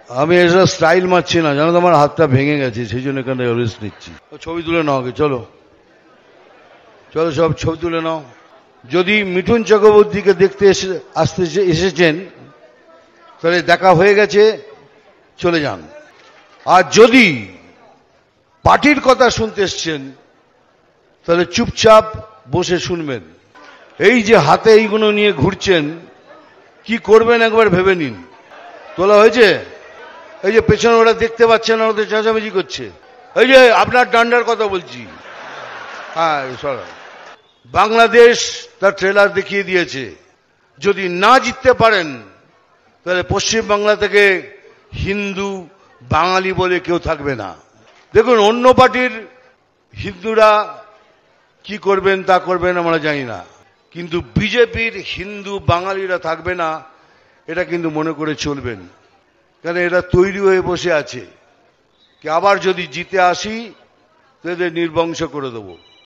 আমি এসব স্টাইল মারছি না, জানো তো আমার হাতটা ভেঙে গেছে, সেই জন্য এখানে রেস্ট নিচ্ছি। ছবি তুলে নাও আগে, চলো চলো সব ছবি তুলে নাও। যদি মিঠুন চক্রবর্তীকে দেখতে এসেছেন তাহলে দেখা হয়ে গেছে, চলে যান। আর যদি পার্টির কথা শুনতে এসছেন তাহলে চুপচাপ বসে শুনবেন। এই যে হাতে এইগুলো নিয়ে ঘুরছেন, কি করবেন একবার ভেবে নিন। তোলা হয়েছে? এই যে পেছনে ওরা দেখতে পাচ্ছেন না, ওদের চেঁচামেচি করছে। এই যে আপনার ডান্ডার কথা বলছি। হ্যাঁ, সরা। বাংলাদেশ তার ট্রেলার দেখিয়ে দিয়েছে, যদি না জিততে পারেন তাহলে পশ্চিম বাংলা থেকে হিন্দু বাঙালি বলে কেউ থাকবে না। দেখুন, অন্য পার্টির হিন্দুরা কি করবেন তা করবেন আমরা জানি না, কিন্তু বিজেপির হিন্দু বাঙালিরা থাকবে না, এটা কিন্তু মনে করে চলবেন। কারণ এরা তৈরি হয়ে বসে আছে কি আবার যদি জিতে আসি তাদের নির্বংশ করে দেবো।